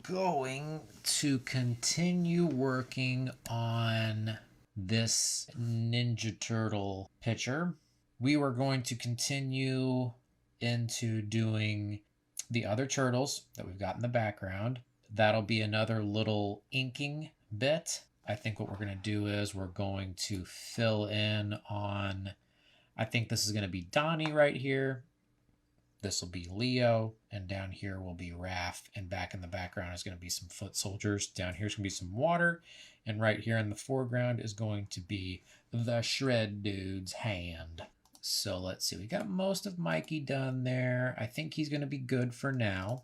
going to continue working on this Ninja Turtle picture. We were going to continue into doing the other turtles that we've got in the background. That'll be another little inking bit. I think what we're going to do is we're going to fill in on, I think this is going to be Donnie right here. This will be Leo, and down here will be Raph, and back in the background is going to be some foot soldiers. Down here is going to be some water, and right here in the foreground is going to be the Shred Dude's hand. So let's see, we got most of Mikey done there. I think he's going to be good for now.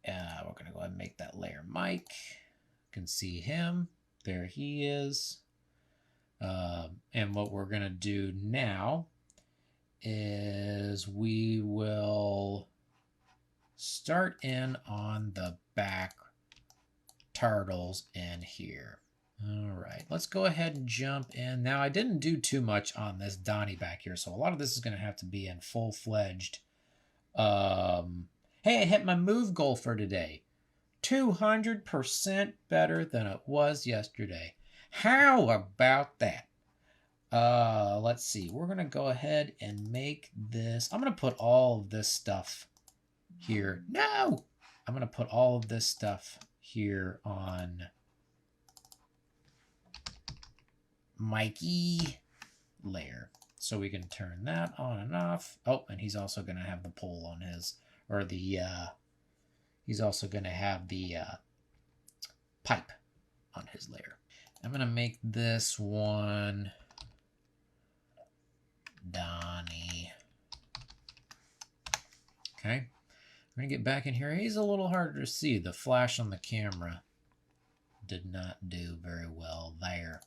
We're going to go ahead and make that layer Mike. You can see him. There he is. And what we're going to do now is we will start in on the back turtles in here. All right, let's go ahead and jump in. Now, I didn't do too much on this Donnie back here, so a lot of this is going to have to be in full-fledged. Hey, I hit my move goal for today. 200% better than it was yesterday. How about that? Let's see. We're going to go ahead and make this. I'm going to put all of this stuff here. No! I'm going to put all of this stuff here on Mikey layer. So we can turn that on and off. Oh, and he's also going to have the pole on his, or the, he's also going to have the pipe on his layer. I'm going to make this one Donnie. Okay. We're going to get back in here. He's a little harder to see. The flash on the camera did not do very well there.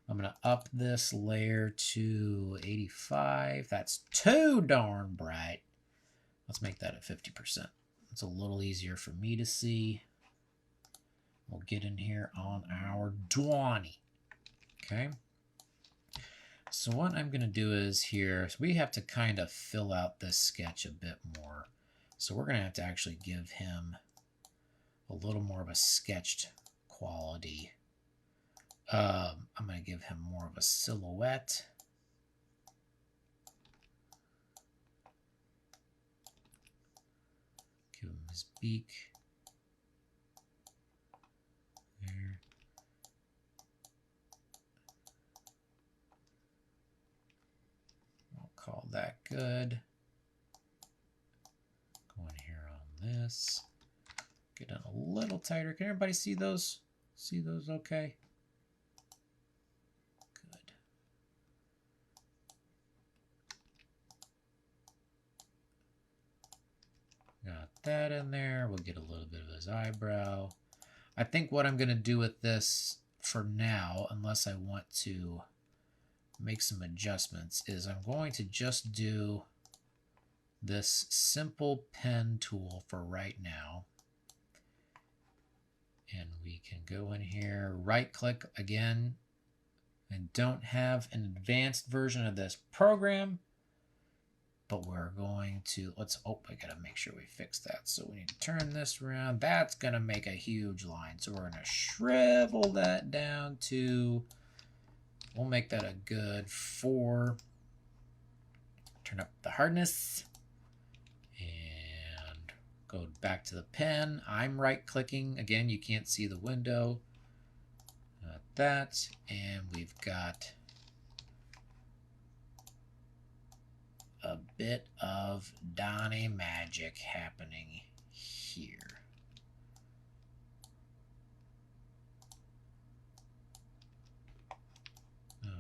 I'm going to up this layer to 85. That's too darn bright. Let's make that at 50%. It's a little easier for me to see. We'll get in here on our Donnie. Okay. So what I'm going to do is here, so we have to kind of fill out this sketch a bit more. So we're going to have to actually give him a little more of a sketched quality. I'm going to give him more of a silhouette. Give him his beak. There. We'll call that good. Go in here on this. Get it a little tighter. Can everybody see those? See those okay? Good. Got that in there. We'll get a little bit of his eyebrow. I think what I'm going to do with this for now, unless I want to make some adjustments, is I'm going to just do this simple pen tool for right now. And we can go in here, right click again. I don't have an advanced version of this program, but we're going to, I gotta make sure we fix that. So we need to turn this around. That's gonna make a huge line. So we're gonna shrivel that down to, we'll make that a good 4. Turn up the hardness and go back to the pen. I'm right clicking. Again, you can't see the window. That, and we've got a bit of Donnie magic happening here.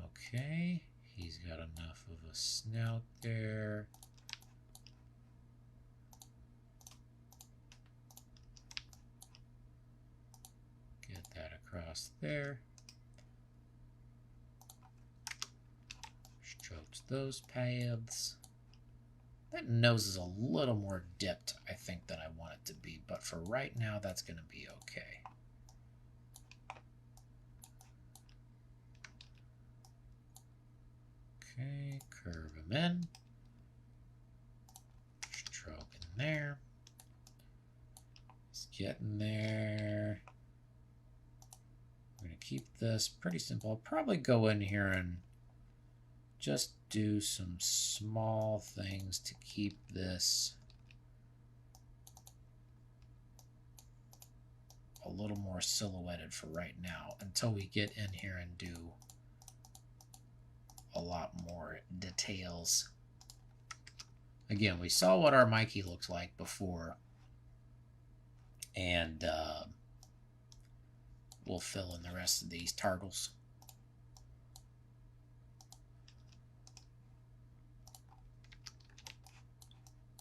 Okay, he's got enough of a snout there. Get that across there. Strokes those paths. That nose is a little more dipped, I think, than I want it to be, but for right now, that's going to be okay. Okay, curve them in. Stroke in there. Getting there. I'm going to keep this pretty simple. I'll probably go in here and just do some small things to keep this a little more silhouetted for right now until we get in here and do a lot more details. Again, we saw what our Mikey looked like before, and we'll fill in the rest of these turtles.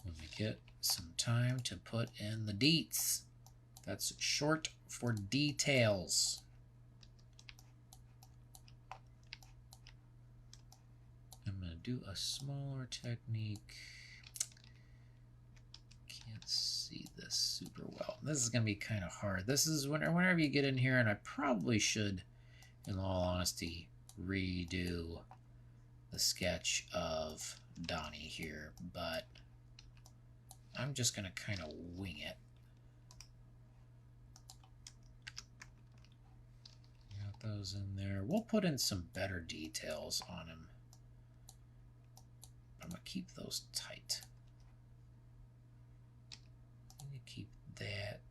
When we get some time to put in the deets. That's short for details. I'm going to do a smaller technique. Can't see this super well. This is going to be kind of hard. This is whenever you get in here, and I probably should, in all honesty, redo the sketch of Donnie here, but I'm just going to kind of wing it. Got those in there. We'll put in some better details on him. I'm going to keep those tight. I'm going to keep that,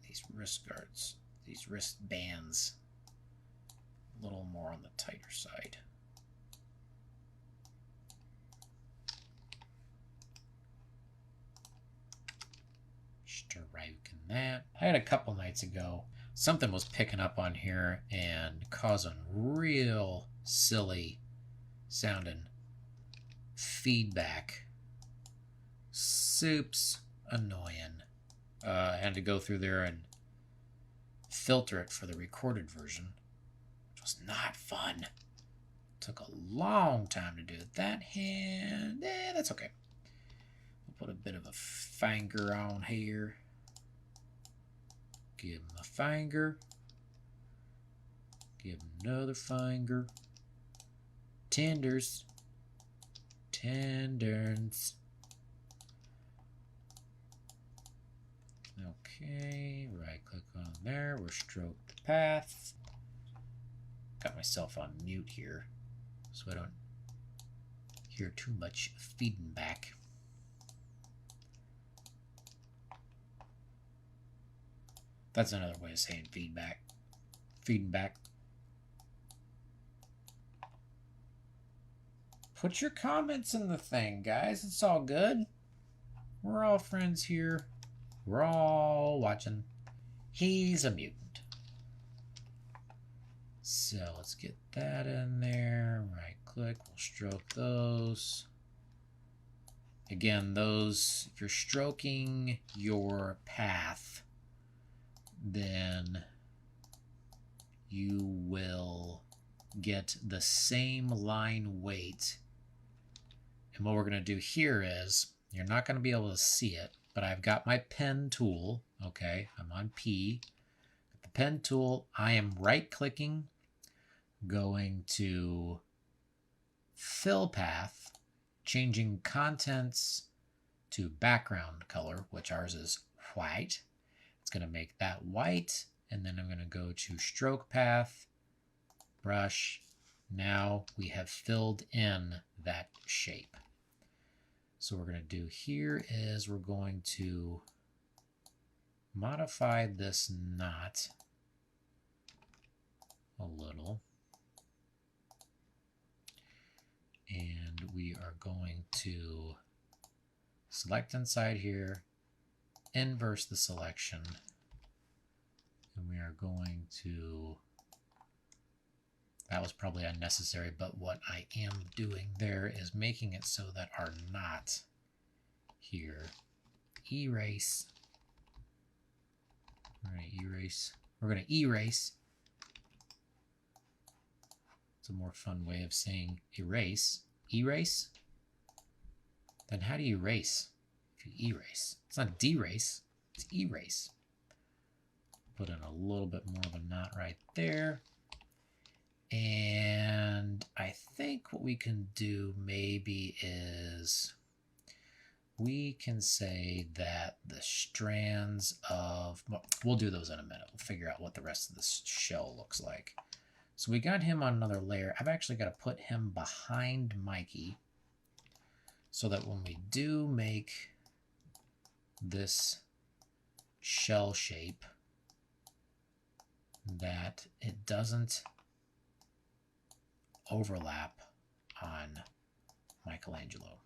these wrist guards, these wrist bands, a little more on the tighter side. Striking that. I had a couple nights ago, something was picking up on here and causing real silly sounding feedback. Soup's annoying. I had to go through there and filter it for the recorded version, which was not fun. Took a long time to do it. That hand, that's okay. We'll put a bit of a finger on here. Give him a finger. Give him another finger. Tenders. Tendons. Okay, right click on there. We'll stroke the path. Got myself on mute here so I don't hear too much feeding back. That's another way of saying feedback. Feeding back. Put your comments in the thing, guys. It's all good. We're all friends here. We're all watching. He's a mutant. So let's get that in there. Right click. We'll stroke those. Again, those, if you're stroking your path, then you will get the same line weight. And what we're going to do here is, you're not going to be able to see it, but I've got my pen tool. Okay, I'm on P. The pen tool, I am right-clicking, going to fill path, changing contents to background color, which ours is white. It's going to make that white, and then I'm going to go to stroke path, brush. Now we have filled in that shape. So what we're going to do here is we're going to modify this knot a little. And we are going to select inside here, inverse the selection, and we are going to, that was probably unnecessary, but what I am doing there is making it so that our knot here, erase, we're going to erase. It's a more fun way of saying erase. Erase? Then how do you erase if you erase? It's not derace, it's erase. Put in a little bit more of a knot right there. And I think what we can do maybe is we can say that the strands of, well, we'll do those in a minute. We'll figure out what the rest of this shell looks like. So we got him on another layer. I've actually got to put him behind Mikey so that when we do make this shell shape, that it doesn't overlap on Michelangelo.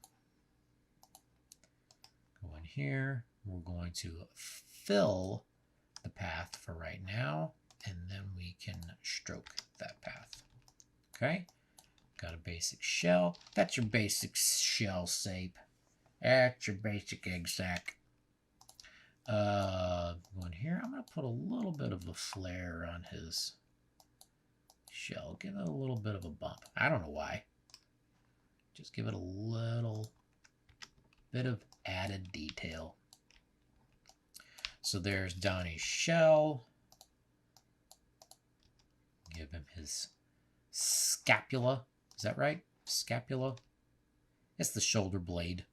Go in here. We're going to fill the path for right now, and then we can stroke that path. Okay, got a basic shell. That's your basic shell shape. That's your basic egg sack. Going here, I'm going to put a little bit of a flare on his shell. Give it a little bit of a bump. I don't know why. Just give it a little bit of added detail. So there's Donnie's shell. Give him his scapula. Is that right? Scapula? It's the shoulder blade.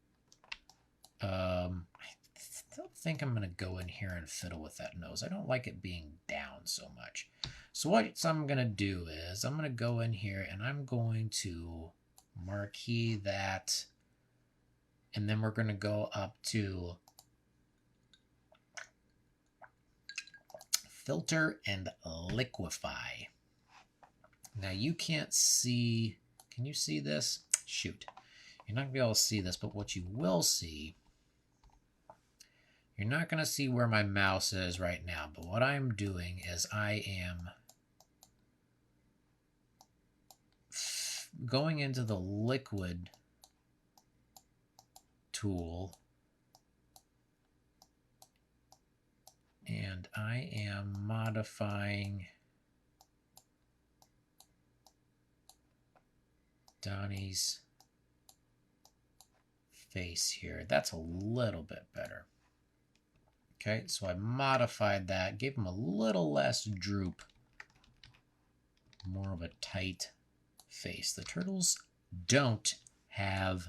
I don't think I'm going to go in here and fiddle with that nose. I don't like it being down so much. So what I'm going to do is I'm going to go in here and I'm going to marquee that. And then we're going to go up to filter and liquefy. Now you can't see, can you see this? Shoot. You're not going to be able to see this, but what you will see, you're not going to see where my mouse is right now, but what I'm doing is I am going into the liquid tool and I am modifying Donnie's face here. That's a little bit better. Okay, so I modified that, gave him a little less droop, more of a tight face. The turtles don't have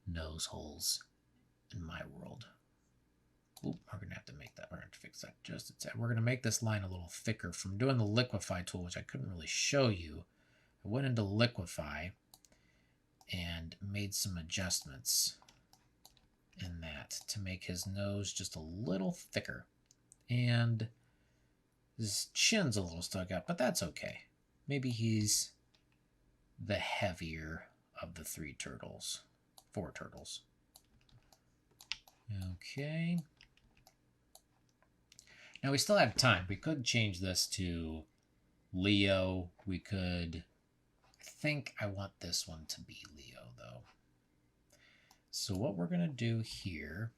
nose holes in my world. Oop, we're going to have to make that. We're going to fix that just a tad. We're going to make this line a little thicker from doing the liquefy tool, which I couldn't really show you. I went into liquefy and made some adjustments in that to make his nose just a little thicker. And his chin's a little stuck out, but that's okay. Maybe he's the heavier of the four turtles. Okay. Now we still have time. We could change this to Leo. We could, I think I want this one to be Leo though. So what we're going to do here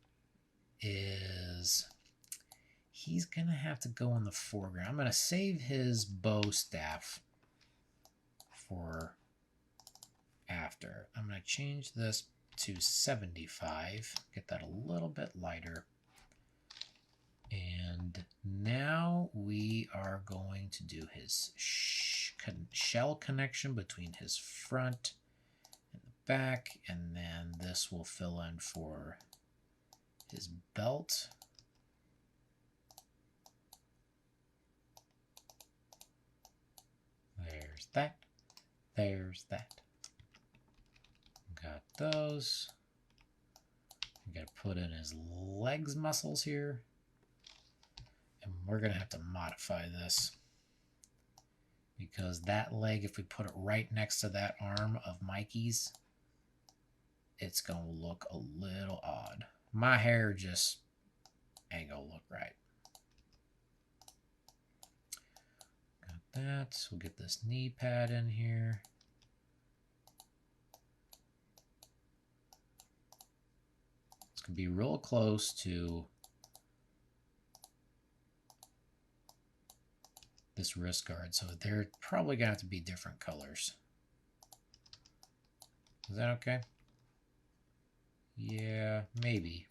is he's going to have to go in the foreground. I'm going to save his bow staff for after. I'm going to change this to 75, get that a little bit lighter. And now we are going to do his shell connection between his front and the back, and then this will fill in for his belt. There's that. There's that. Got those. We got to put in his legs muscles here. And we're going to have to modify this because that leg, if we put it right next to that arm of Mikey's, it's going to look a little odd. My hair just ain't going to look right. Got that. So we'll get this knee pad in here. It's going to be real close to this wrist guard, so they're probably going to have to be different colors. Is that okay? Yeah, maybe.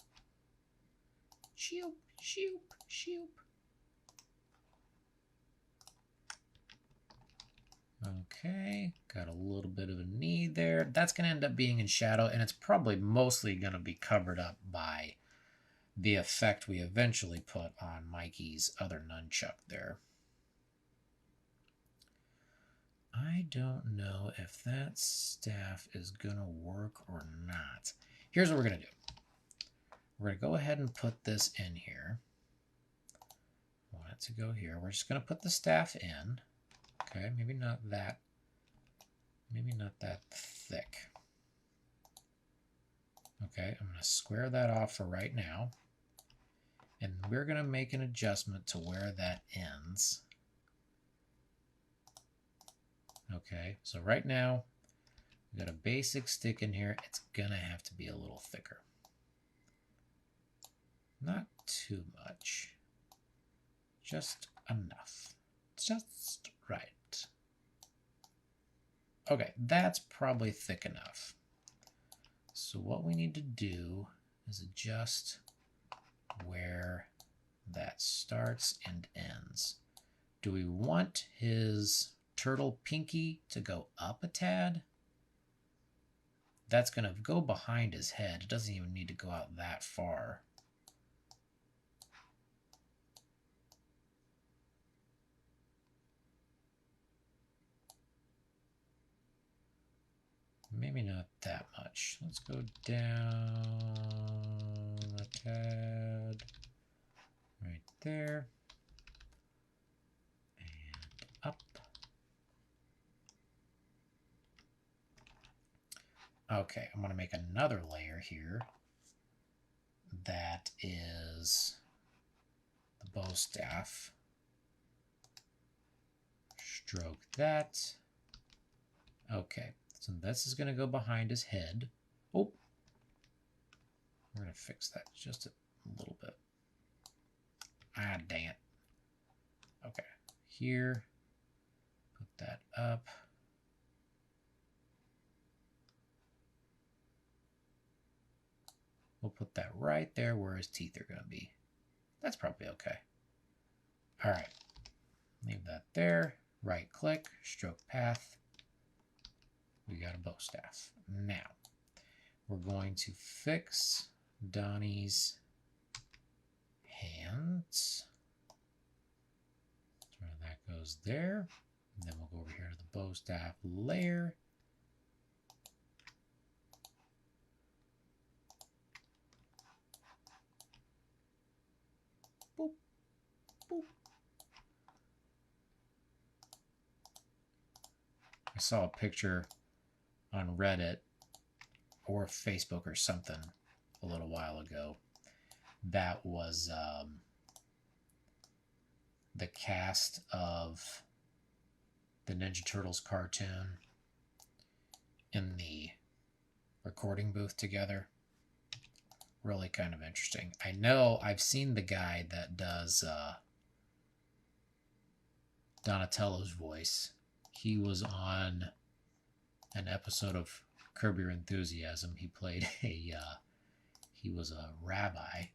Shoop, shoop, shoop. Okay. Okay, got a little bit of a knee there. That's going to end up being in shadow, and it's probably mostly going to be covered up by the effect we eventually put on Mikey's other nunchuck there. I don't know if that staff is going to work or not. Here's what we're going to do. We're going to go ahead and put this in here. I want it to go here. We're just going to put the staff in. Okay, maybe not that thick. Okay, I'm going to square that off for right now. And we're going to make an adjustment to where that ends. Okay, so right now, we've got a basic stick in here. It's going to have to be a little thicker. Not too much. Just enough. Just right. Okay, that's probably thick enough. So what we need to do is adjust where that starts and ends. Do we want his turtle pinky to go up a tad? That's going to go behind his head. It doesn't even need to go out that far. Maybe not that much. Let's go down a tad. Right there. And up. Okay, I'm going to make another layer here. That is the bow staff. Stroke that. Okay, so this is going to go behind his head. Oh, we're going to fix that just a little bit. Ah, dang it. Okay, here, put that up. We'll put that right there where his teeth are going to be. That's probably okay. All right, leave that there. Right click, stroke path. We got a bow staff. Now, we're going to fix Donnie's hands. So that goes there. And then we'll go over here to the bow staff layer. Boop, boop. I saw a picture on Reddit or Facebook or something a little while ago. That was the cast of the Ninja Turtles cartoon in the recording booth together. Really kind of interesting. I know I've seen the guy that does Donatello's voice. He was on an episode of Curb Your Enthusiasm. He played he was a rabbi.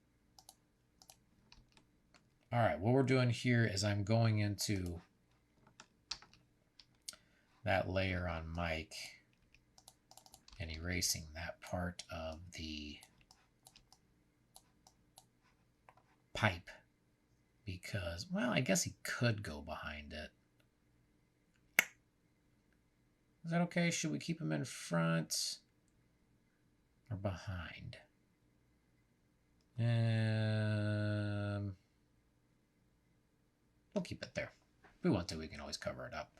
All right, what we're doing here is I'm going into that layer on Mike and erasing that part of the pipe because, well, I guess he could go behind it. Is that okay? Should we keep him in front or behind? We'll keep it there. If we want to, we can always cover it up.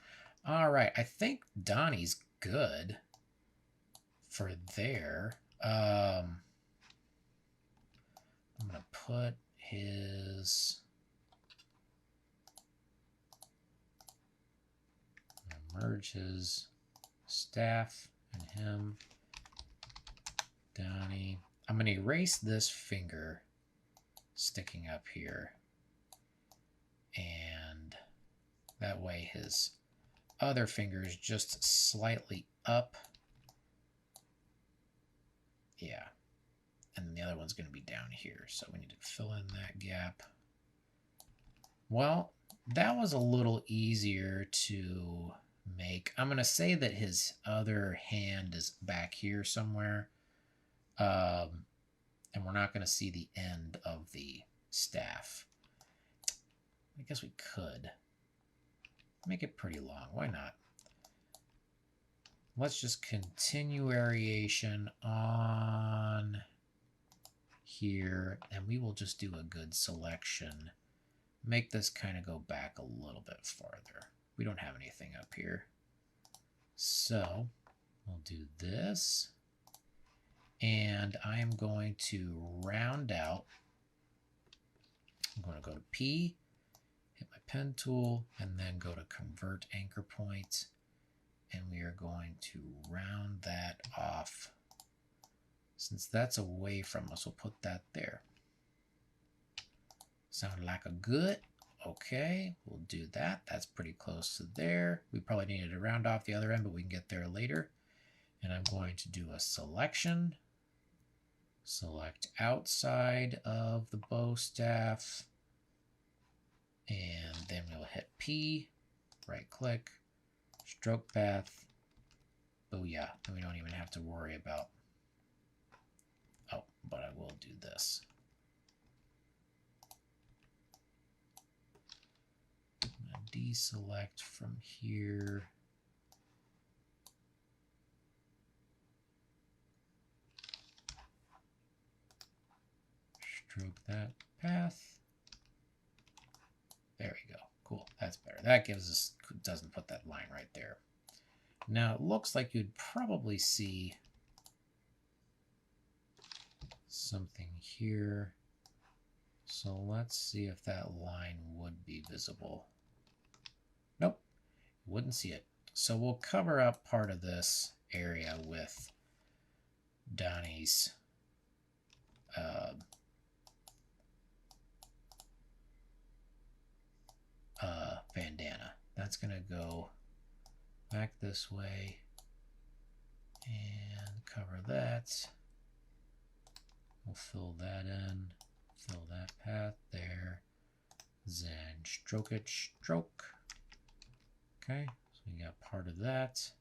All right, I think Donnie's good for there. I'm going to put his... merge his staff and him. Donnie. I'm going to erase this finger sticking up here. And that way his other finger is just slightly up. Yeah. And the other one's going to be down here. So we need to fill in that gap. Well, that was a little easier to make. I'm going to say that his other hand is back here somewhere. And we're not going to see the end of the staff. I guess we could make it pretty long. Why not? Let's just continue variation on here, and we will just do a good selection. Make this kind of go back a little bit farther. We don't have anything up here. So we'll do this. And I'm going to round out. I'm going to go to P, hit my pen tool, and then go to convert anchor point. And we are going to round that off. Since that's away from us, we'll put that there. Sound like a good? Okay, we'll do that. That's pretty close to there. We probably needed to round off the other end, but we can get there later. And I'm going to do a selection. Select outside of the bow staff. And then we'll hit P, right click, stroke path. Booyah. And we don't even have to worry about. Oh, but I will do this. Deselect from here. Stroke that path. There we go. Cool. That's better. That gives us, doesn't put that line right there. Now it looks like you'd probably see something here. So let's see if that line would be visible. Nope, wouldn't see it. So we'll cover up part of this area with Donnie's bandana. That's going to go back this way and cover that. We'll fill that in, fill that path there, then stroke it, stroke. Okay, so we got part of that.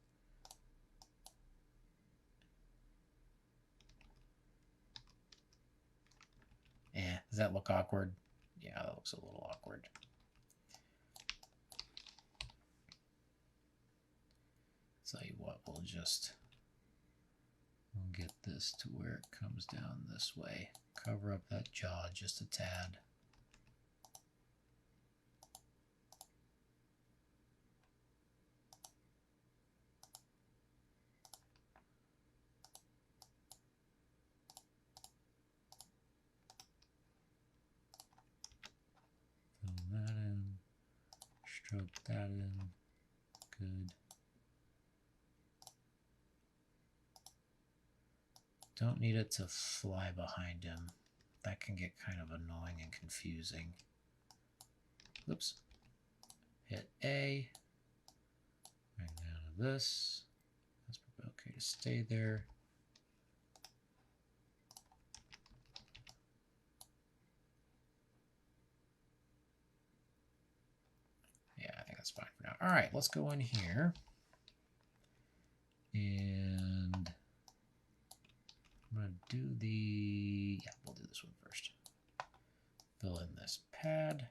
Does that look awkward? Yeah, that looks a little awkward. Tell you what, we'll get this to where it comes down this way. Cover up that jaw just a tad. Fill that in. Stroke that in. Good. Don't need it to fly behind him. That can get kind of annoying and confusing. Oops. Hit A. Right down to this. That's okay to stay there. Yeah, I think that's fine for now. All right, let's go in here. And I'm going to do we'll do this one first. Fill in this pad.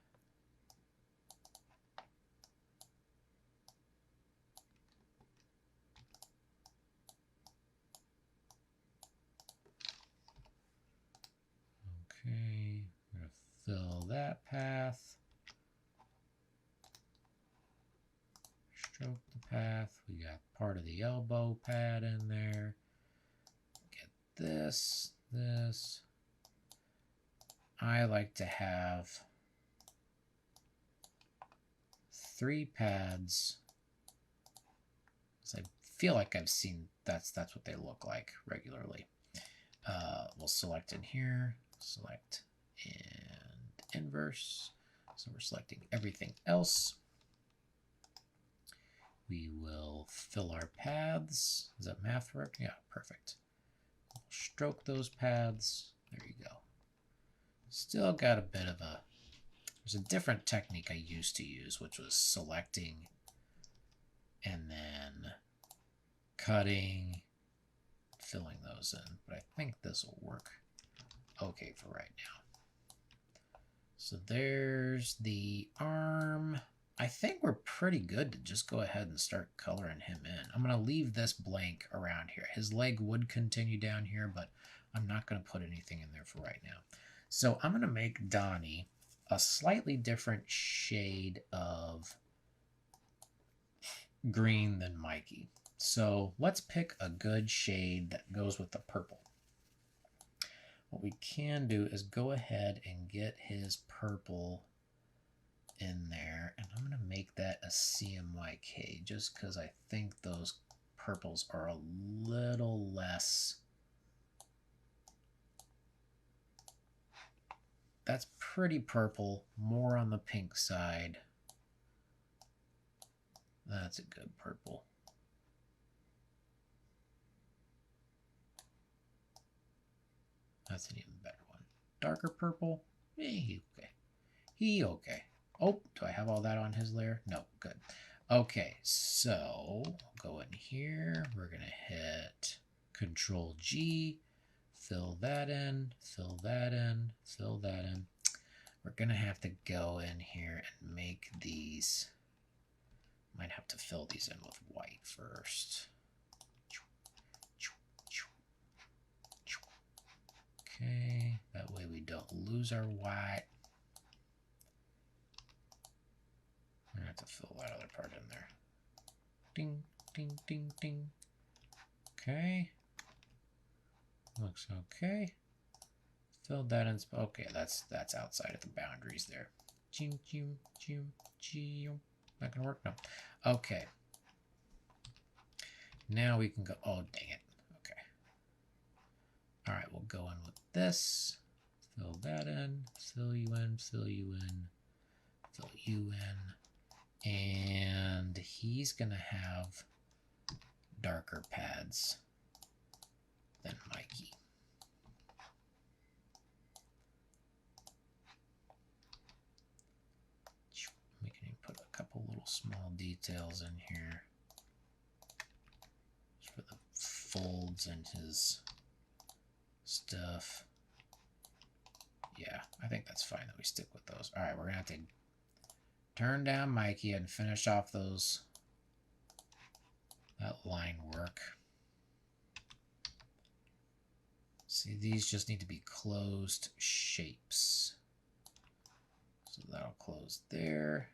Okay, I'm going to fill that path. Stroke the path. We got part of the elbow pad in there. Get this. I like to have 3 pads. I feel like I've seen that's what they look like regularly. We'll select in here, select and inverse. So we're selecting everything else. We will fill our paths. Does that math work? Yeah, perfect. We'll stroke those paths. There you go. Still got a bit of there's a different technique I used to use, which was selecting and then cutting, filling those in. But I think this will work okay for right now. So there's the arm. I think we're pretty good to just go ahead and start coloring him in. I'm going to leave this blank around here. His leg would continue down here, but I'm not going to put anything in there for right now. So I'm going to make Donnie a slightly different shade of green than Mikey. So let's pick a good shade that goes with the purple. What we can do is go ahead and get his purple in there, and I'm going to make that a CMYK just because I think those purples are a little less. That's pretty purple, more on the pink side. That's a good purple. That's an even better one. Darker purple, he okay. He okay. Oh, do I have all that on his layer? No, good. Okay, so go in here. We're going to hit Control G, fill that in, fill that in, fill that in. We're going to have to go in here and make these. Might have to fill these in with white first. Okay, that way we don't lose our white. I'm going to have to fill that other part in there. Ding, ding, ding, ding. Okay. Looks okay. Filled that in. Okay, that's outside of the boundaries there. Chim, chim, chim, chim. Not going to work? No. Okay. Now we can go. Oh, dang it. Okay. All right, we'll go in with this. Fill that in. Fill you in. Fill you in. Fill you in. And he's going to have darker pads than Mikey. We can even put a couple little small details in here just for the folds in his stuff. Yeah, I think that's fine that we stick with those. All right, we're going to have to turn down Mikey and finish off that line work. See, these just need to be closed shapes. So that'll close there.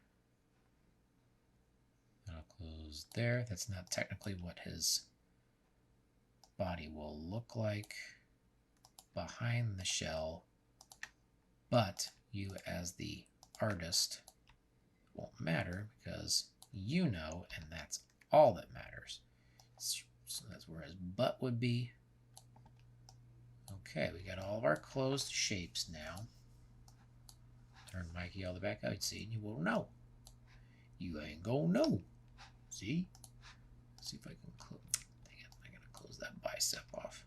That'll close there. That's not technically what his body will look like behind the shell, but you as the artist won't matter because you know, and that's all that matters. So that's where his butt would be. Okay, we got all of our closed shapes now. Turn Mikey all the back out, see, and you won't know. You ain't gonna know. See? Let's see if I can close. Dang it, I gotta close that bicep off.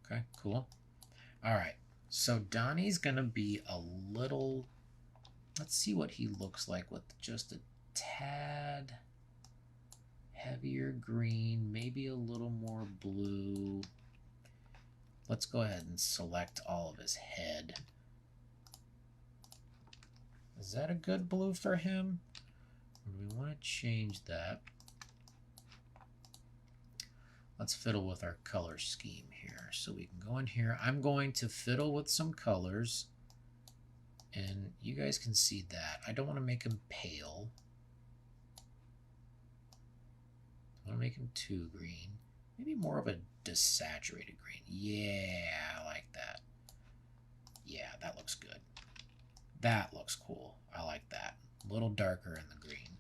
Okay, cool. All right, so Donnie's gonna be a little. Let's see what he looks like with just a tad heavier green, maybe a little more blue. Let's go ahead and select all of his head. Is that a good blue for him? Or do we want to change that? Let's fiddle with our color scheme here. So we can go in here. I'm going to fiddle with some colors. And you guys can see that. I don't want to make him pale. I want to make him too green. Maybe more of a desaturated green. Yeah, I like that. Yeah, that looks good. That looks cool. I like that. A little darker in the green.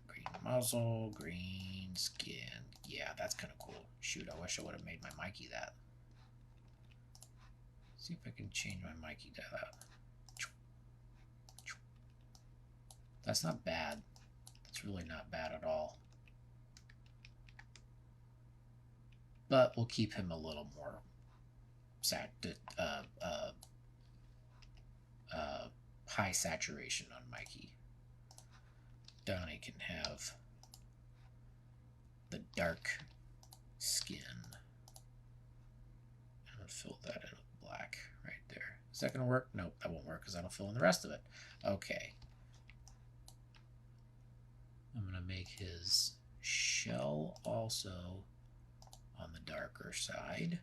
Green muzzle, green skin. Yeah, that's kind of cool. Shoot, I wish I would have made my Mikey that. See if I can change my Mikey to that. That's not bad. That's really not bad at all. But we'll keep him a little more high saturation on Mikey. Donnie can have the dark skin. I'm going to fill that in with black right there. Is that going to work? Nope, that won't work because I don't fill in the rest of it. Okay. I'm going to make his shell also on the darker side.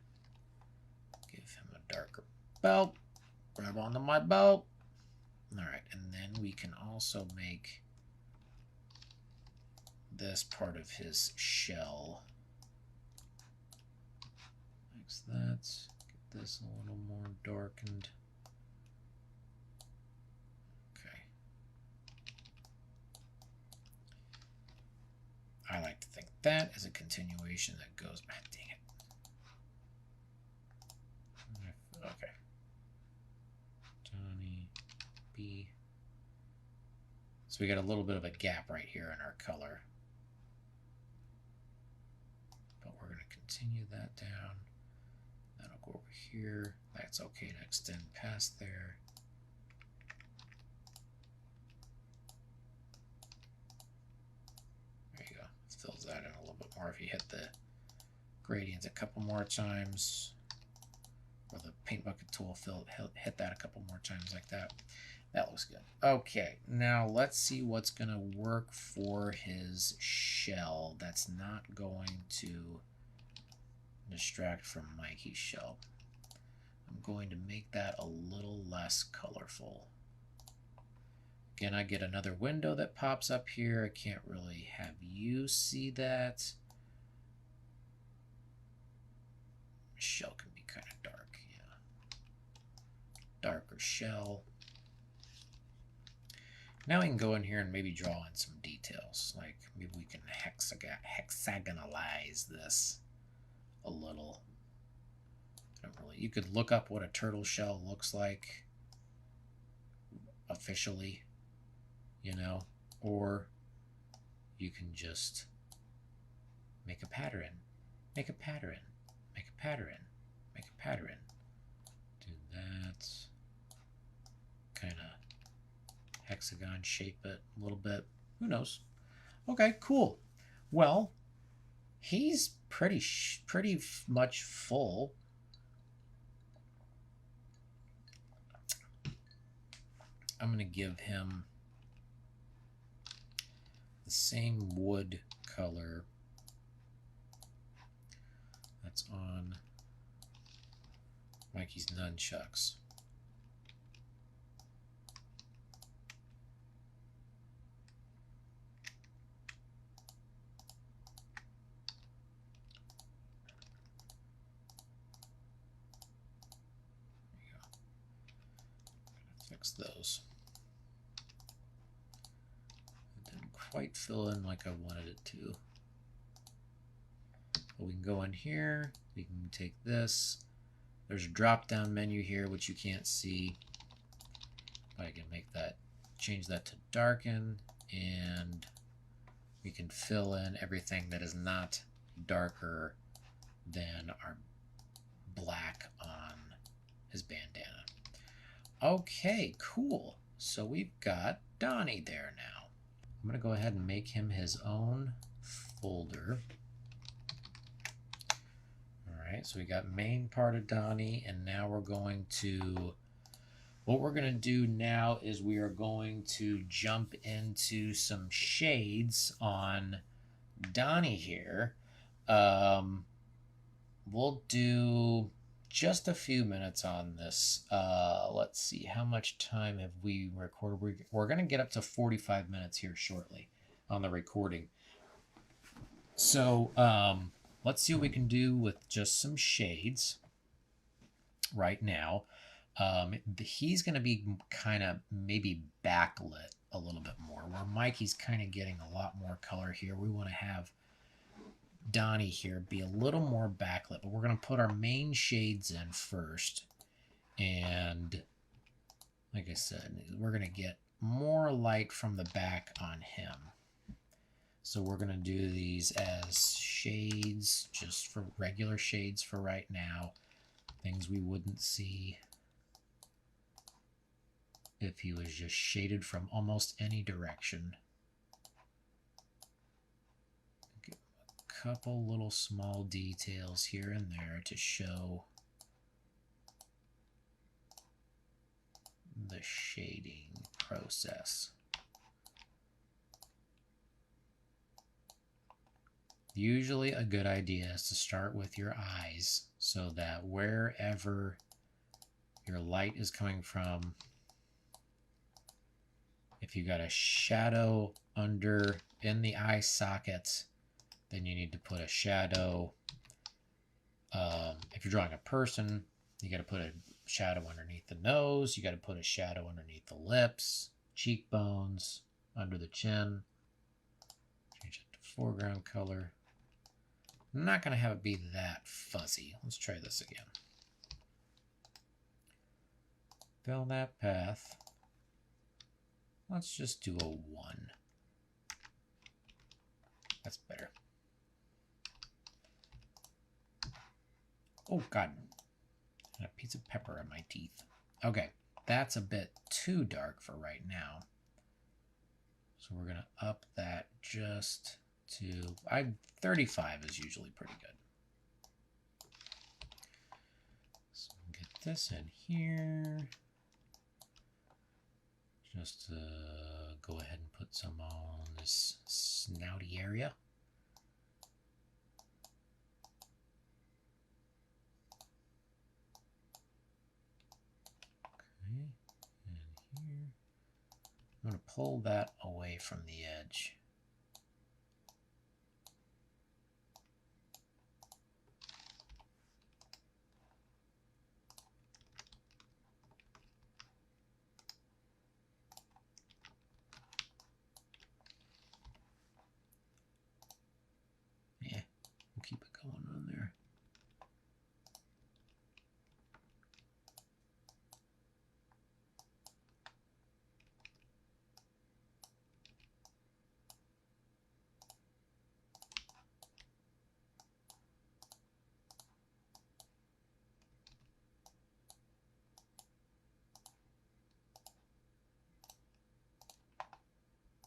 Give him a darker belt. Grab onto my belt. Alright, and then we can also make this part of his shell. Fix that. Get this a little more darkened. Okay. I like to think that is a continuation that goes... Ah, dang it. Okay. Donnie B. So we got a little bit of a gap right here in our color. But we're going to continue that down. That'll go over here. That's okay to extend past there. There you go. Fills that in a little bit more if you hit the gradients a couple more times. Or the paint bucket tool, hit that a couple more times like that. That looks good. Okay, now let's see what's going to work for his shell that's not going to distract from Mikey's shell. I'm going to make that a little less colorful. Again, I get another window that pops up here. I can't really have you see that. Shell can be kind of dark, yeah. Darker shell. Now we can go in here and maybe draw in some details. Like maybe we can hexagonalize this a little. I don't really. You could look up what a turtle shell looks like officially, you know, or you can just make a pattern, make a pattern, make a pattern, make a pattern. Do that. Kind of hexagon shape it a little bit. Who knows? Okay, cool. Well, he's pretty much full. I'm going to give him the same wood color that's on Mikey's nunchucks. Fix those. It didn't quite fill in like I wanted it to. But we can go in here. We can take this. There's a drop-down menu here, which you can't see. I can make that, change that to darken, and we can fill in everything that is not darker than our black on his bandana. Okay, cool. So we've got Donnie there now. I'm going to go ahead and make him his own folder. All right, so we got main part of Donnie, and now we're going to, what we're going to do now is we are going to jump into some shades on Donnie here. We'll do just a few minutes on this. Let's see, how much time have we recorded? We're going to get up to 45 minutes here shortly on the recording. So let's see what we can do with just some shades right now. He's going to be kind of maybe backlit a little bit more, where Mikey's kind of getting a lot more color here. We want to have Donnie here be a little more backlit, but we're going to put our main shades in first. And like I said, we're going to get more light from the back on him. So we're going to do these as shades, just for regular shades for right now. Things we wouldn't see if he was just shaded from almost any direction. Get a couple little small details here and there to show the shading process. Usually a good idea is to start with your eyes so that wherever your light is coming from, if you got a shadow under in the eye socket, then you need to put a shadow. If you're drawing a person, you got to put a shadow underneath the nose. You got to put a shadow underneath the lips, cheekbones, under the chin. Change it to foreground color. I'm not going to have it be that fuzzy. Let's try this again. Fill that path. Let's just do a 1. That's better. Oh, God. And a piece of pepper in my teeth. Okay, that's a bit too dark for right now. So we're going to up that just to... 35 is usually pretty good. So get this in here. Just go ahead and put some on this snouty area. Okay, and here. I'm going to pull that away from the edge. Yeah, we'll keep it going on there.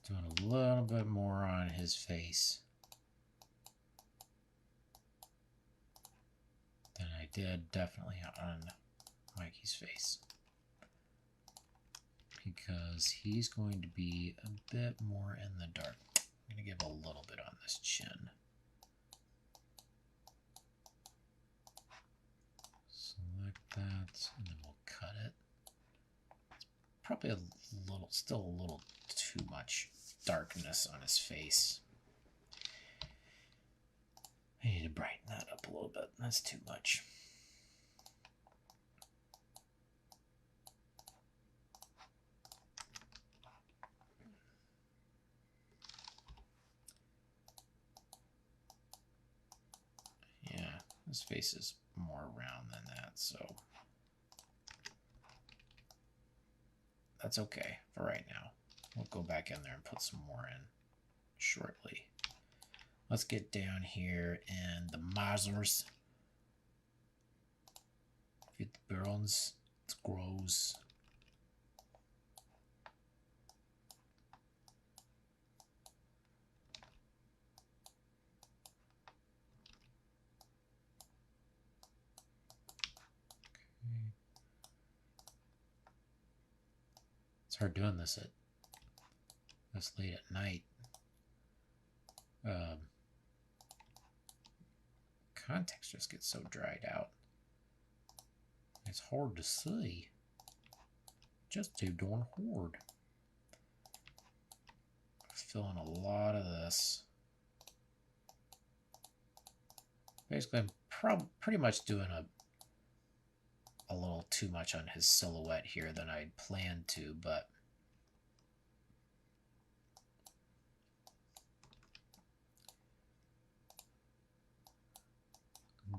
Doing a little bit more on his face than I did definitely on Mikey's face, because he's going to be a bit more in the dark. I'm going to give a little bit on this chin. Select that, and then we'll cut it. It's probably a little, still a little too much darkness on his face. I need to brighten that up a little bit. That's too much. Yeah, his face is more round than that, so that's okay for right now. We'll go back in there and put some more in shortly. Let's get down here in the mazers. Get the burns, it grows. Okay. It's hard doing this this late at night. Context just gets so dried out. It's hard to see. Just too darn hard. Filling a lot of this. Basically, I'm pretty much doing a little too much on his silhouette here than I'd planned to, but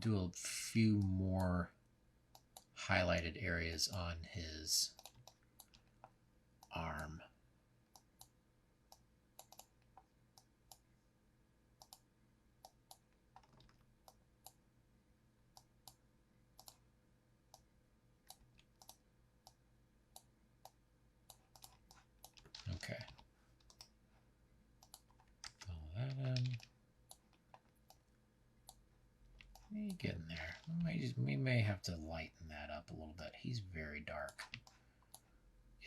do a few more highlighted areas on his arm. Getting there. We may have to lighten that up a little bit. He's very dark.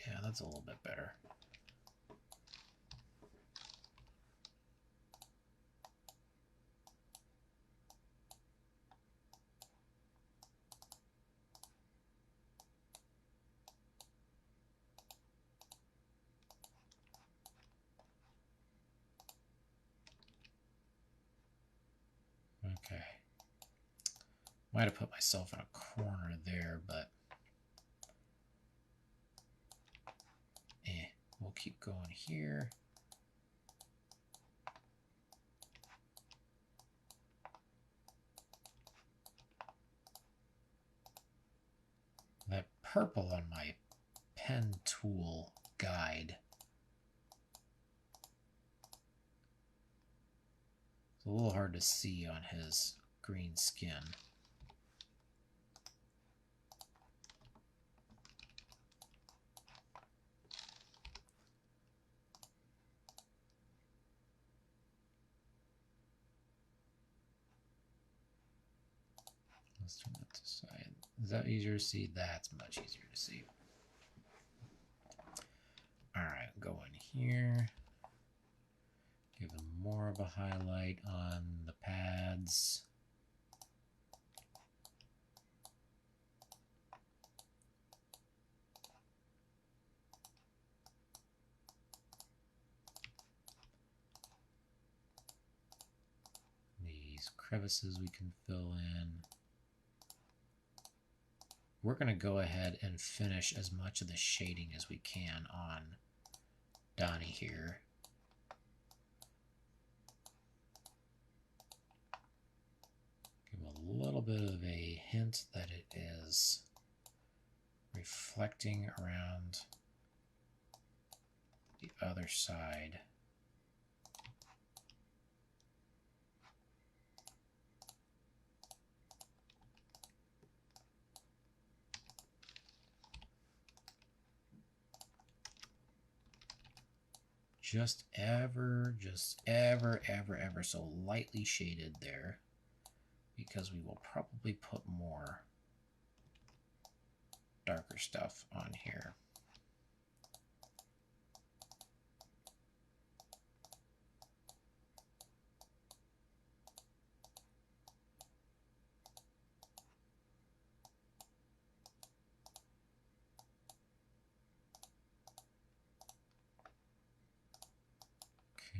Yeah, that's a little bit better. Okay. Might have put myself in a corner there, but we'll keep going here. That purple on my pen tool guide. It's a little hard to see on his green skin. Let's turn that to the side. Is that easier to see? That's much easier to see. All right, go in here. Give him more of a highlight on the pads. These crevices we can fill in. We're going to go ahead and finish as much of the shading as we can on Donnie here. Give a little bit of a hint that it is reflecting around the other side. Just ever so lightly shaded there, because we will probably put more darker stuff on here.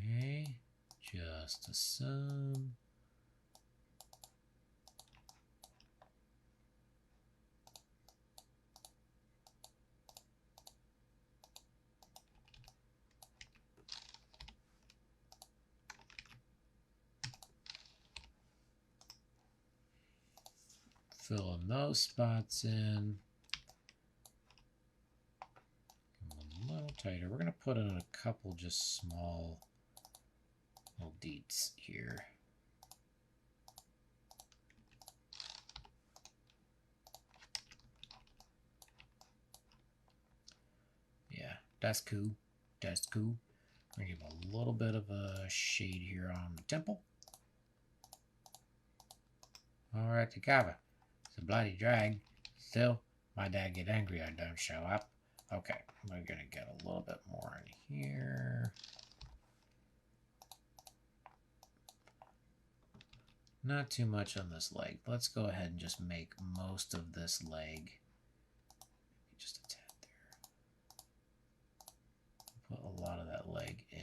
Okay, just some. Fill in those spots in. A little tighter. We're going to put in a couple just small little deets here. Yeah, that's cool. That's cool. We're going to give a little bit of a shade here on the temple. Alright, the cover. It's a bloody drag. Still, my dad get angry I don't show up. Okay, we're going to get a little bit more in here. Not too much on this leg. Let's go ahead and just make most of this leg. Just a tad there. Put a lot of that leg in.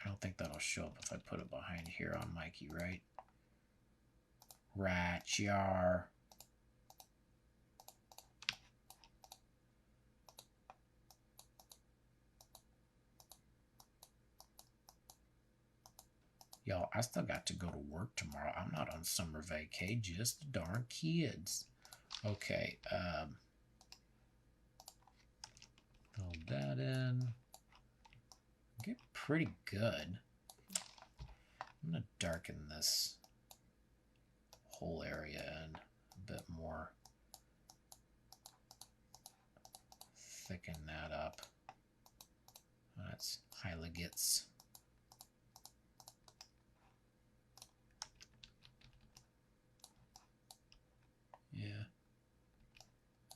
I don't think that'll show up if I put it behind here on Mikey, right? Right, yar. Y'all, I still got to go to work tomorrow. I'm not on summer vacay, just the darn kids. Okay, fill that in. Get pretty good. I'm gonna darken this whole area in a bit more. Thicken that up. That's Heiligits.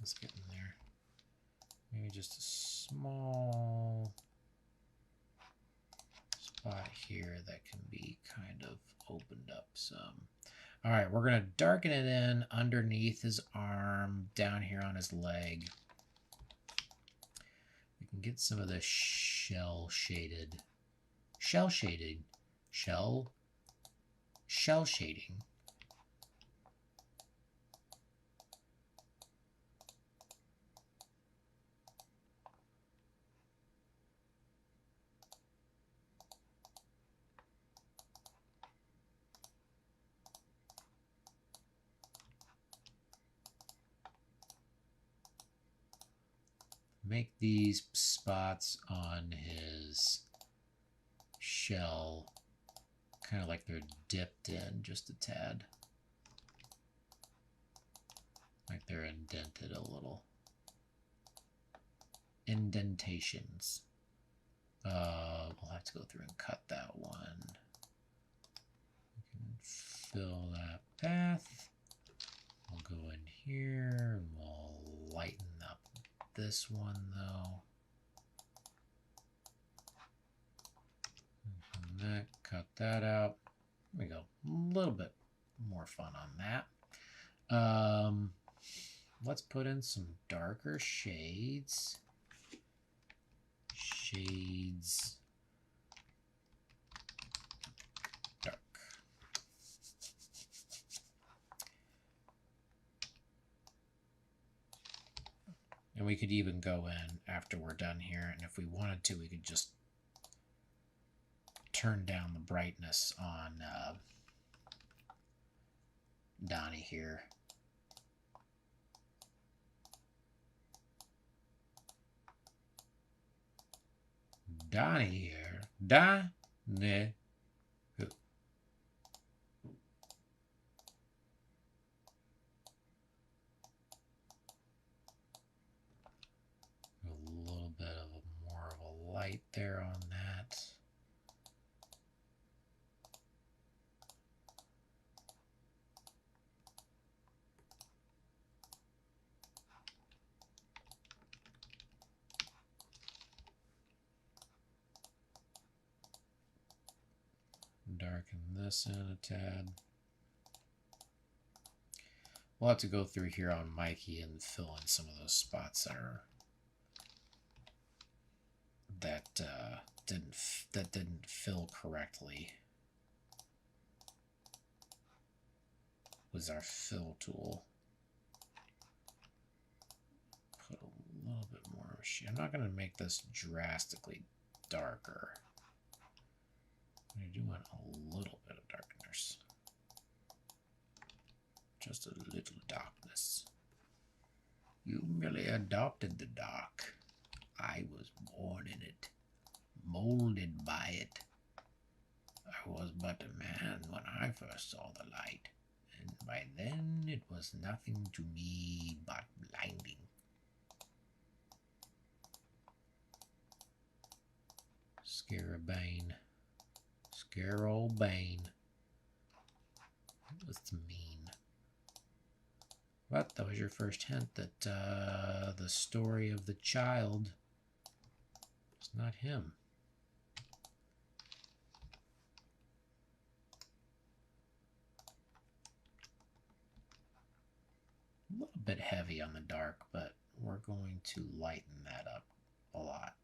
Let's get in there. Maybe just a small spot here that can be kind of opened up some. All right, we're going to darken it in underneath his arm, down here on his leg. We can get some of the shell shading. Make these spots on his shell kind of like they're dipped in just a tad. Like they're indented a little. Indentations. We'll have to go through and cut that one. We can fill that path. We'll go in here and we'll lighten up this one though. And that, cut that out. There we go. A little bit more fun on that. Let's put in some darker shades. Shades dark. And we could even go in after we're done here, and if we wanted to, we could just turn down the brightness on Donnie here. Donnie here. Donnie. Who? A little bit of more of a light there on that. Darken this in a tad. We'll have to go through here on Mikey and fill in some of those spots that didn't fill correctly. Was our fill tool. Put a little bit more of a shade. I'm not going to make this drastically darker. I do want a little bit of darkness. Just a little darkness. You merely adopted the dark. I was born in it, molded by it. I was but a man when I first saw the light, and by then it was nothing to me but blinding. Scarabane. Scare old Bane. What's mean? But that was your first hint that the story of the child is not him. A little bit heavy on the dark, but we're going to lighten that up a lot.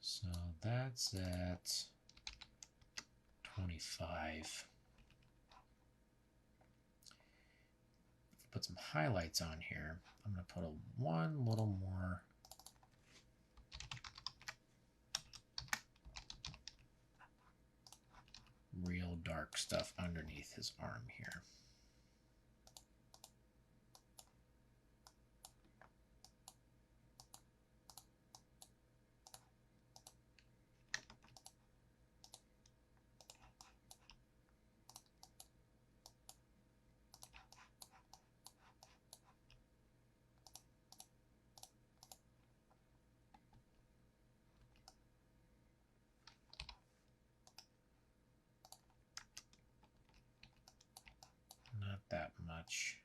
So that's at 25. Put some highlights on here. I'm going to put one little more real dark stuff underneath his arm here. that much.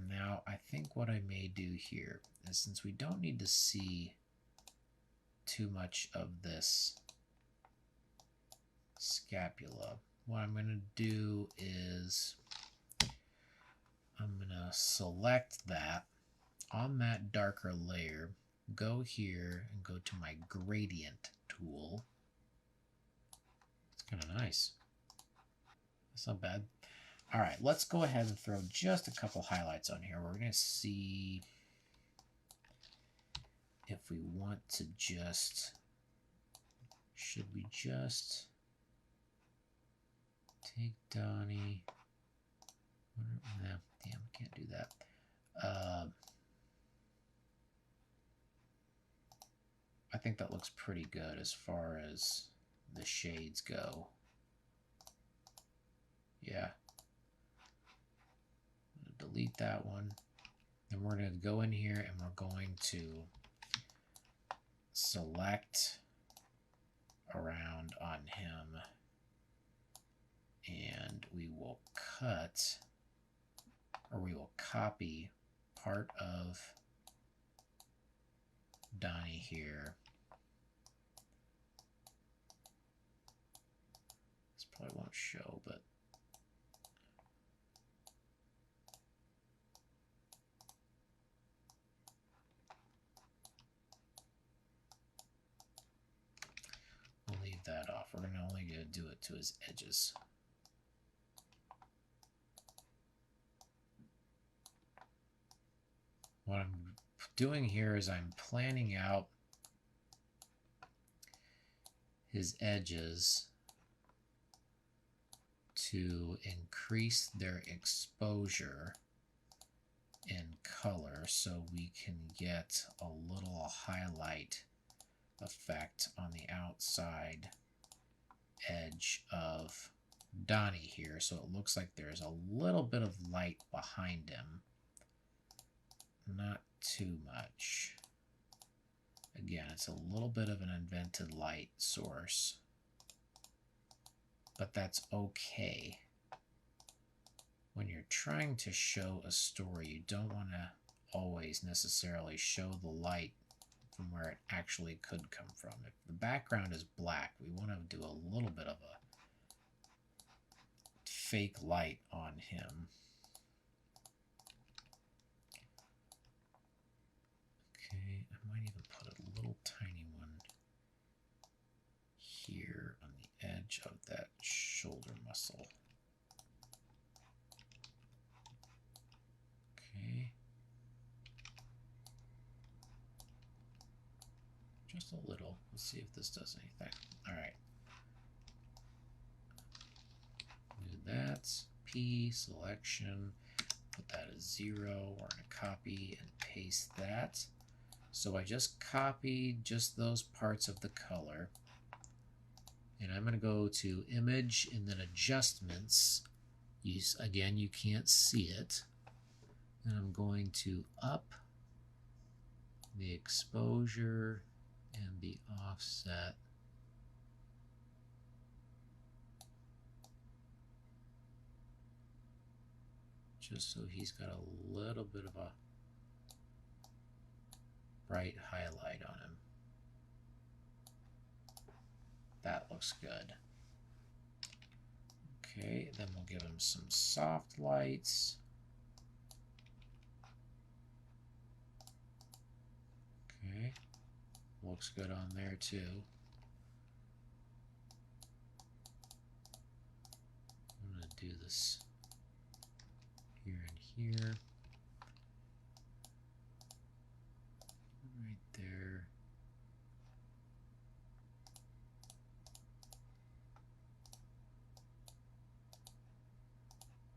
Now, I think what I may do here is, since we don't need to see too much of this scapula, what I'm going to do is I'm going to select that on that darker layer, go here and go to my gradient tool. It's kind of nice. That's not bad. All right, let's go ahead and throw just a couple highlights on here. We're going to see if we want to just, should we just take Donnie? No, damn, can't do that. I think that looks pretty good as far as the shades go. Yeah. I'm gonna delete that one. Then we're going to go in here and we're going to select around on him, and we will cut, or we will copy part of Donnie here. This probably won't show, but we'll leave that off. We're only going to do it to his edges. What I'm doing here is I'm planning out his edges to increase their exposure in color so we can get a little highlight effect on the outside edge of Donnie here, so it looks like there's a little bit of light behind him. Not too much. Again, it's a little bit of an invented light source, but that's okay. When you're trying to show a story, you don't want to always necessarily show the light from where it actually could come from. If the background is black, we want to do a little bit of a fake light on him. Okay, I might even put a little tiny one here on the edge of that shoulder muscle. Okay. Just a little. Let's see if this does anything. All right. Do that. P, selection. Put that as 0. We're going to copy and paste that. So I just copied just those parts of the color. And I'm going to go to Image and then Adjustments. Again, you can't see it. And I'm going to up the exposure and the offset. Just so he's got a little bit of a bright highlight on him. That looks good. Okay, then we'll give him some soft lights. Okay, looks good on there too. I'm going to do this here and here. Right there.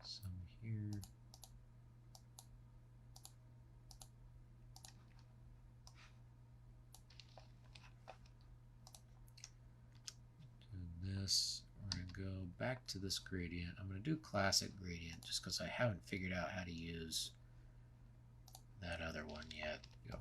Some here. Do this. We're going to go back to this gradient. I'm going to do classic gradient just because I haven't figured out how to use that other one yet. Go.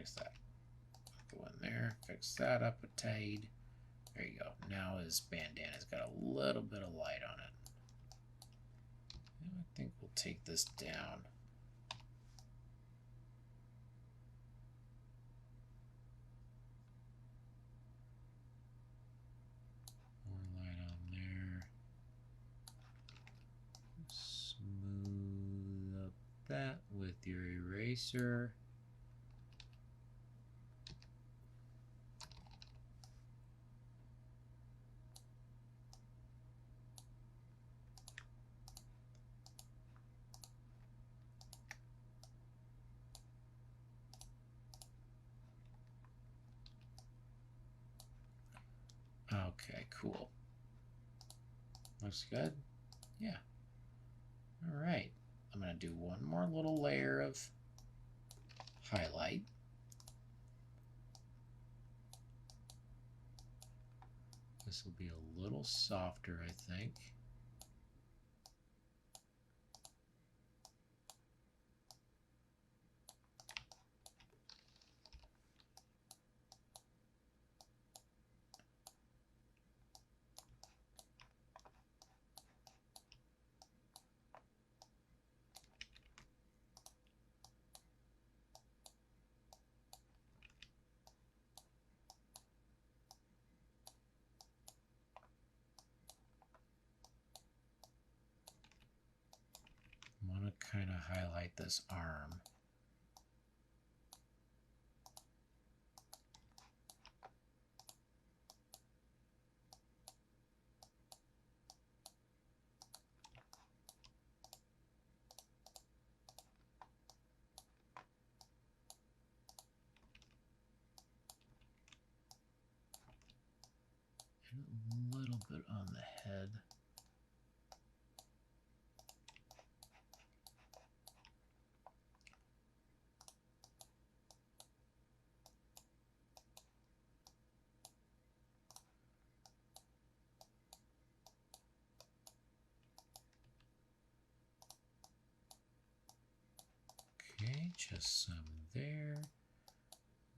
Fix that. Go in there, fix that up a tide. There you go. Now his bandana's got a little bit of light on it. And I think we'll take this down. More light on there. Smooth up that with your eraser. Okay, cool. Looks good? Yeah. All right. I'm going to do one more little layer of highlight. This will be a little softer, I think. I want to kind of highlight this arm. And a little bit on the head. Okay, just some there.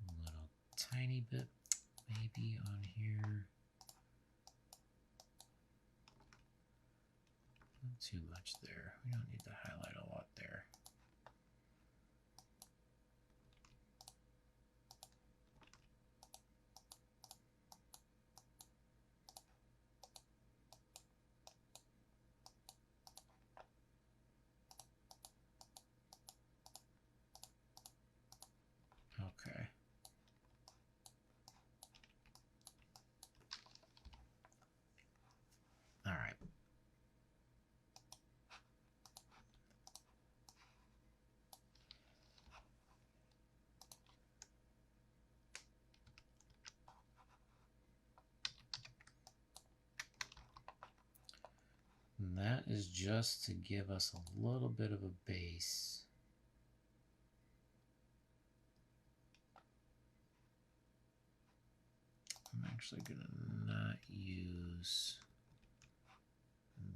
A little tiny bit maybe on here. Not too much there. We don't need to highlight a lot there. Okay. All right. And that is just to give us a little bit of a base. I'm actually going to not use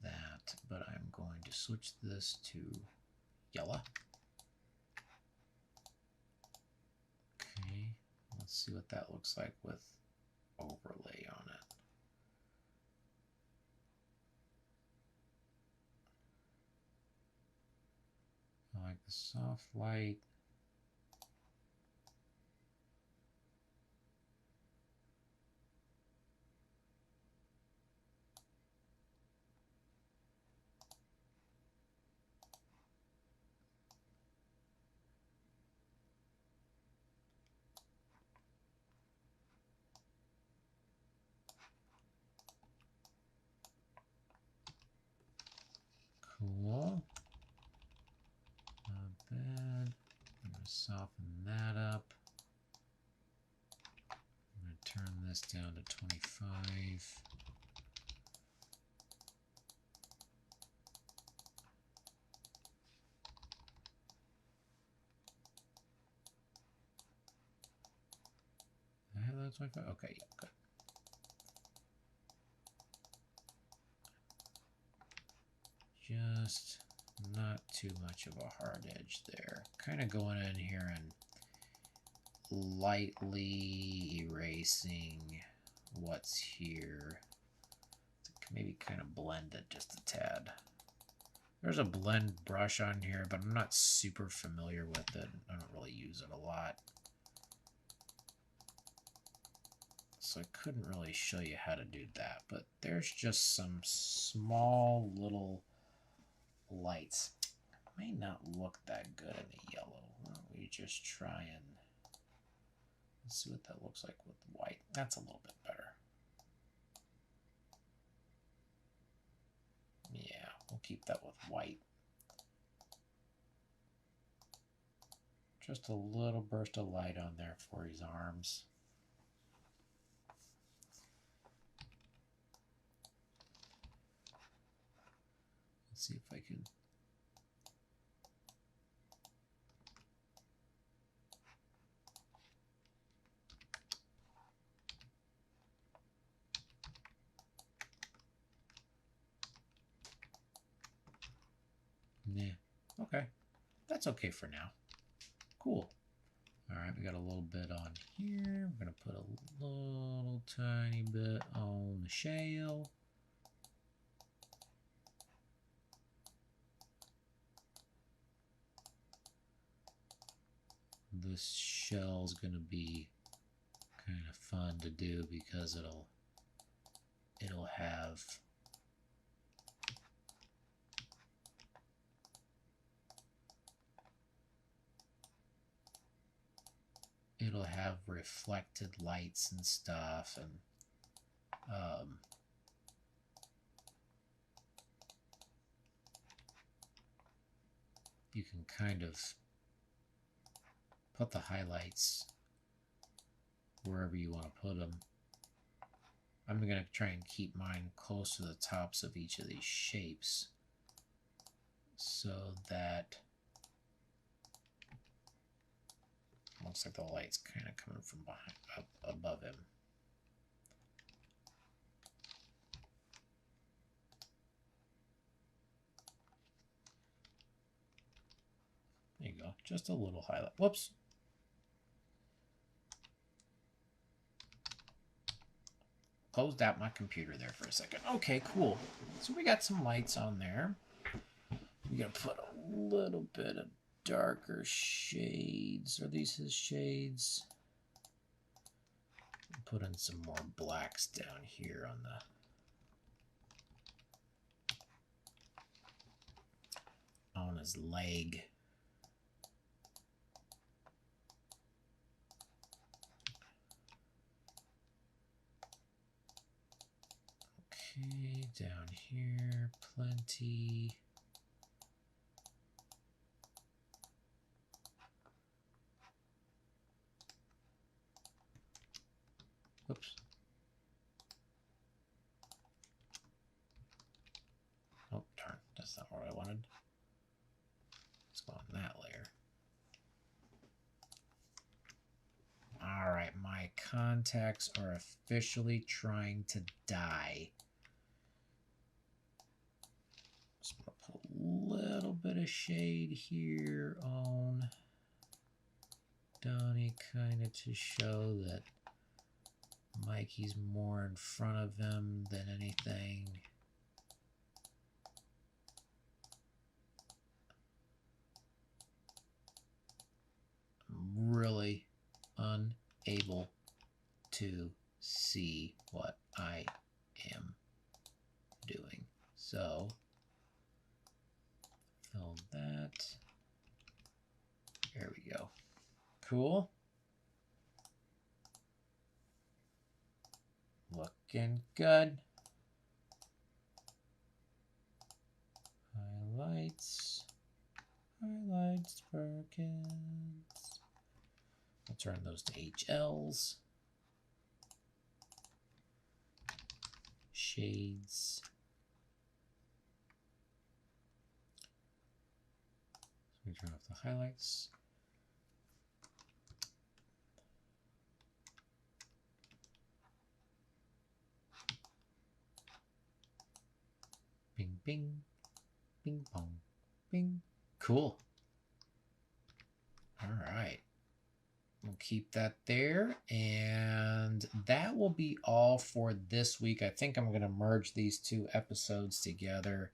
that, but I'm going to switch this to yellow. Okay, let's see what that looks like with overlay on it. I like the soft light. Cool. Not bad. I'm going to soften that up. I'm going to turn this down to 25. Did I have that 25? Okay, yeah, good. Just not too much of a hard edge there. Kind of going in here and lightly erasing what's here. Maybe kind of blend it just a tad. There's a blend brush on here, but I'm not super familiar with it. I don't really use it a lot. So I couldn't really show you how to do that, but there's just some small little lights. It may not look that good in the yellow. Why don't we just try and let's see what that looks like with white. That's a little bit better. Yeah, we'll keep that with white. Just a little burst of light on there for his arms. Let's see if I can. Nah. Okay. That's okay for now. Cool. All right, we got a little bit on here. We're going to put a little tiny bit on the shell. This shell's going to be kind of fun to do because it'll have reflected lights and stuff, and you can kind of put the highlights wherever you want to put them. I'm going to try and keep mine close to the tops of each of these shapes so that looks like the light's kind of coming from behind, up above him. There you go, just a little highlight. Whoops. Closed out my computer there for a second. Okay, cool. So we got some lights on there. We're going to put a little bit of darker shades. Are these his shades? Put in some more blacks down here on his leg. Okay, down here, plenty. Oops. Oh, darn. That's not what I wanted. Let's go on that layer. All right, my contacts are officially trying to die. Just gonna put a little bit of shade here on Donnie, kind of to show that Mikey's more in front of him than anything. I'm really unable to see what I am doing. So, fill that. There we go. Cool. Looking good. Highlights. Highlights, Perkins. I'll turn those to HLs. Shades. So we turn off the highlights. Bing, bing, bing, pong, bing. Cool. All right. keep that there. And that will be all for this week. I think I'm going to merge these two episodes together.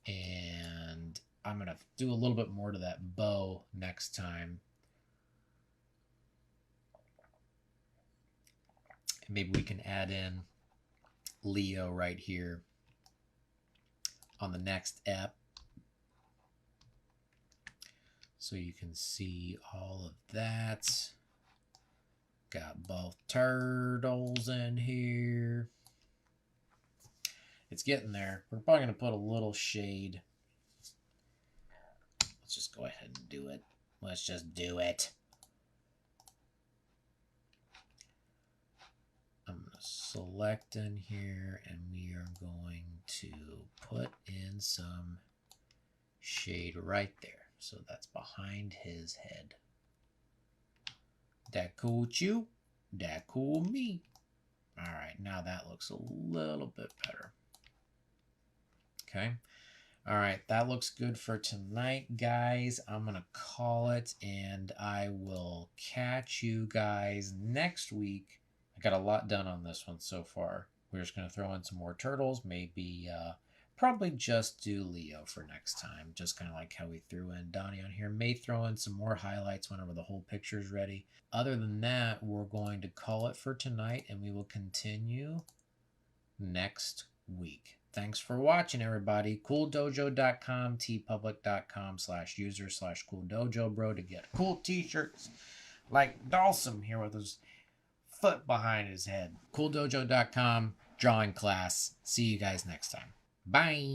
And I'm going to do a little bit more to that bow next time. And maybe we can add in Leo right here on the next ep, so you can see all of that. Got both turtles in here. It's getting there. We're probably going to put a little shade. Let's just go ahead and do it. Let's just do it. I'm going to select in here, and we are going to put in some shade right there. So that's behind his head. That cool with you? That cool with me? All right, now that looks a little bit better. Okay. All right, that looks good for tonight, guys. I'm going to call it, and I will catch you guys next week. I got a lot done on this one so far. We're just going to throw in some more turtles, maybe probably just do Leo for next time, just kind of like how we threw in Donnie on here. May throw in some more highlights whenever the whole picture is ready. Other than that, we're going to call it for tonight, and we will continue next week. Thanks for watching, everybody. CoolDojo.com, tpublic.com/user/CoolDojo, to get cool t-shirts like Dawson here with his foot behind his head. CoolDojo.com, drawing class. See you guys next time. Bye.